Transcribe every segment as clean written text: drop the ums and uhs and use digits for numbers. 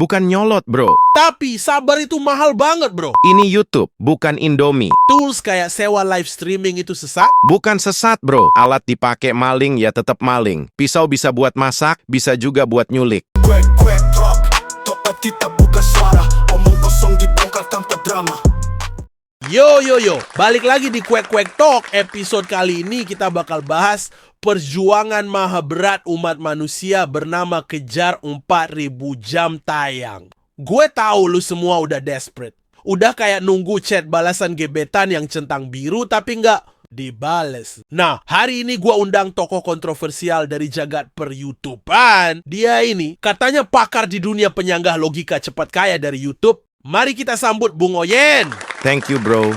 bukan nyolot bro. Tapi sabar itu mahal banget bro. Ini YouTube, bukan Indomie. Tools kayak sewa live streaming itu sesat? Bukan sesat bro. Alat dipakai maling ya tetap maling. Pisau bisa buat masak, bisa juga buat nyulik. Kwek talk, tempat kita buka suara, omong kosong dibongkar tanpa drama. Yo, balik lagi di Kwek Talk. Episode kali ini kita bakal bahas perjuangan maha berat umat manusia bernama kejar 4.000 jam tayang. Gue tahu lu semua udah desperate. Udah kayak nunggu chat balasan gebetan yang centang biru tapi nggak dibales. Nah, hari ini gue undang tokoh kontroversial dari jagat per-YouTubean. Dia ini katanya pakar di dunia penyanggah logika cepat kaya dari YouTube. Mari kita sambut Bung Oyen. Thank you bro.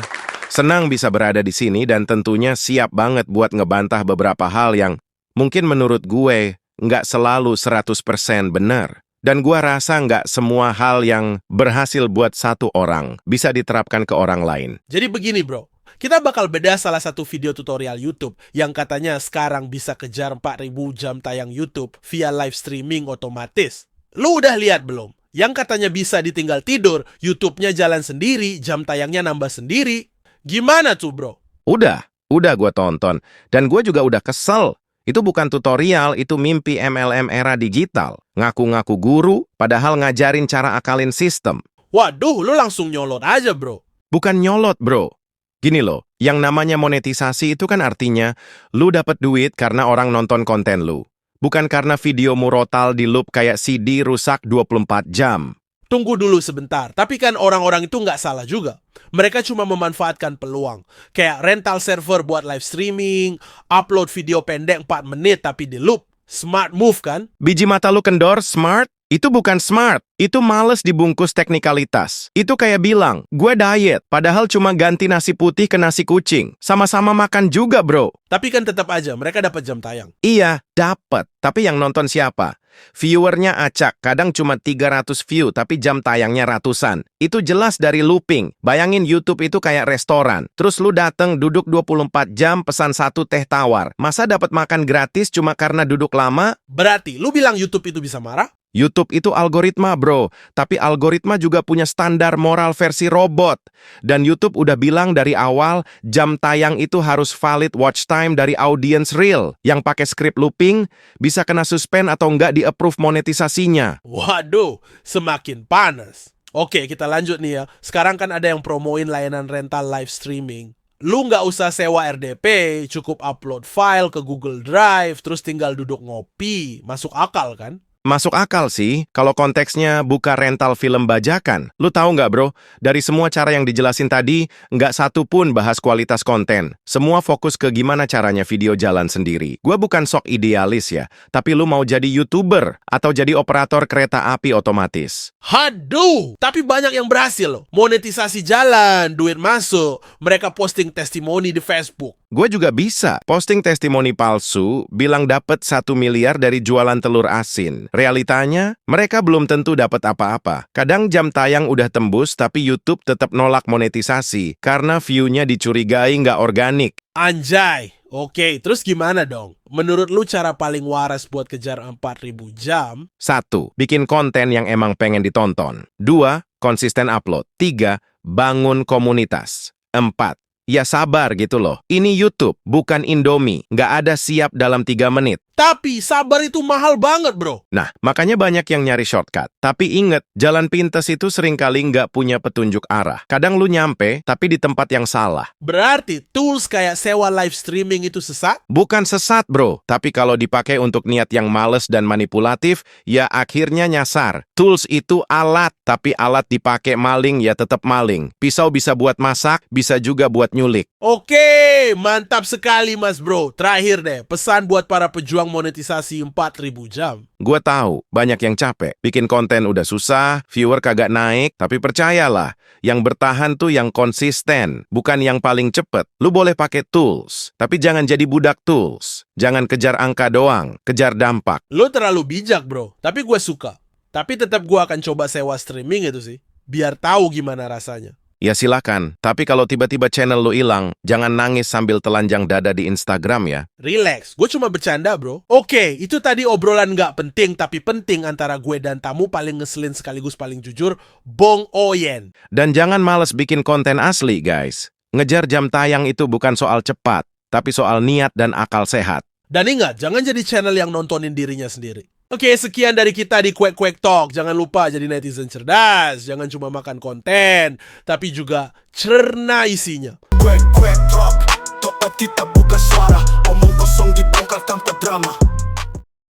Senang bisa berada di sini dan tentunya siap banget buat ngebantah beberapa hal yang mungkin menurut gue nggak selalu 100% benar. Dan gue rasa nggak semua hal yang berhasil buat satu orang bisa diterapkan ke orang lain. Jadi begini bro, kita bakal bedah salah satu video tutorial YouTube yang katanya sekarang bisa kejar 4.000 jam tayang YouTube via live streaming otomatis. Lu udah lihat belum? Yang katanya bisa ditinggal tidur, YouTube-nya jalan sendiri, jam tayangnya nambah sendiri. Gimana tuh bro? Udah gue tonton. Dan gue juga udah kesel. Itu bukan tutorial, itu mimpi MLM era digital. Ngaku-ngaku guru, padahal ngajarin cara akalin sistem. Waduh, lu langsung nyolot aja bro. Bukan nyolot bro. Gini loh, yang namanya monetisasi itu kan artinya lu dapet duit karena orang nonton konten lu. Bukan karena videomu rotal di loop kayak CD rusak 24 jam. Tunggu dulu sebentar, tapi kan orang-orang itu nggak salah juga. Mereka cuma memanfaatkan peluang. Kayak rental server buat live streaming, upload video pendek 4 menit tapi di loop. Smart move kan? Biji mata lu kendor, smart? Itu bukan smart. Itu males dibungkus teknikalitas. Itu kayak bilang, gue diet, padahal cuma ganti nasi putih ke nasi kucing. Sama-sama makan juga bro. Tapi kan tetap aja, mereka dapat jam tayang. Iya, dapat. Tapi yang nonton siapa? Viewernya acak, kadang cuma 300 view, tapi jam tayangnya ratusan. Itu jelas dari looping. Bayangin YouTube itu kayak restoran. Terus lu dateng duduk 24 jam pesan 1 teh tawar. Masa dapat makan gratis cuma karena duduk lama? Berarti, lu bilang YouTube itu bisa marah? YouTube itu algoritma bro, tapi algoritma juga punya standar moral versi robot. Dan YouTube udah bilang dari awal, jam tayang itu harus valid watch time dari audience real. Yang pakai script looping, bisa kena suspend atau nggak di-approve monetisasinya. Waduh, semakin panas. Oke, kita lanjut nih ya. Sekarang kan ada yang promoin layanan rental live streaming. Lu nggak usah sewa RDP, cukup upload file ke Google Drive, terus tinggal duduk ngopi. Masuk akal kan? Masuk akal sih, kalau konteksnya buka rental film bajakan. Lu tahu nggak bro, dari semua cara yang dijelasin tadi, nggak satu pun bahas kualitas konten. Semua fokus ke gimana caranya video jalan sendiri. Gua bukan sok idealis ya, tapi lu mau jadi YouTuber atau jadi operator kereta api otomatis. Haduh, tapi banyak yang berhasil loh. Monetisasi jalan, duit masuk, mereka posting testimoni di Facebook. Gue juga bisa posting testimoni palsu, bilang dapat 1 miliar dari jualan telur asin. Realitanya, mereka belum tentu dapat apa-apa. Kadang jam tayang udah tembus, tapi YouTube tetap nolak monetisasi karena view-nya dicurigai nggak organik. Anjay, oke, terus gimana dong? Menurut lu cara paling waras buat kejar 4.000 jam? 1. Bikin konten yang emang pengen ditonton. 2. Konsisten upload. 3. Bangun komunitas. 4. Ya sabar gitu loh. Ini YouTube, bukan Indomie. Nggak ada siap dalam 3 menit. Tapi sabar itu mahal banget bro. Nah, makanya banyak yang nyari shortcut. Tapi inget, jalan pintas itu seringkali nggak punya petunjuk arah. Kadang lu nyampe, tapi di tempat yang salah. Berarti tools kayak sewa live streaming itu sesat? Bukan sesat bro, tapi kalau dipakai untuk niat yang males dan manipulatif, ya akhirnya nyasar. Tools itu alat, tapi alat dipakai maling ya tetap maling. Pisau bisa buat masak, bisa juga buat nyulik. Oke, mantap sekali mas bro. Terakhir deh, pesan buat para pejuang monetisasi 4.000 jam. Gue tahu, banyak yang capek. Bikin konten udah susah, viewer kagak naik, tapi percayalah, yang bertahan tuh yang konsisten, bukan yang paling cepet. Lu boleh pakai tools, tapi jangan jadi budak tools. Jangan kejar angka doang, kejar dampak. Lu terlalu bijak bro, tapi gue suka. Tapi tetap gue akan coba sewa streaming itu sih, biar tahu gimana rasanya. Ya silakan, tapi kalau tiba-tiba channel lu hilang, jangan nangis sambil telanjang dada di Instagram ya. Relax, gue cuma bercanda bro. Oke, itu tadi obrolan nggak penting tapi penting antara gue dan tamu paling ngeselin sekaligus paling jujur, Bong Oyen. Dan jangan males bikin konten asli, guys. Ngejar jam tayang itu bukan soal cepat, tapi soal niat dan akal sehat. Dan ingat, jangan jadi channel yang nontonin dirinya sendiri. Oke, sekian dari kita di Kwek Kwek Talk. Jangan lupa jadi netizen cerdas. Jangan cuma makan konten, tapi juga cerna isinya. Kwek kwek talk, tempat kita buka suara, omong kosong dibongkar tanpa drama.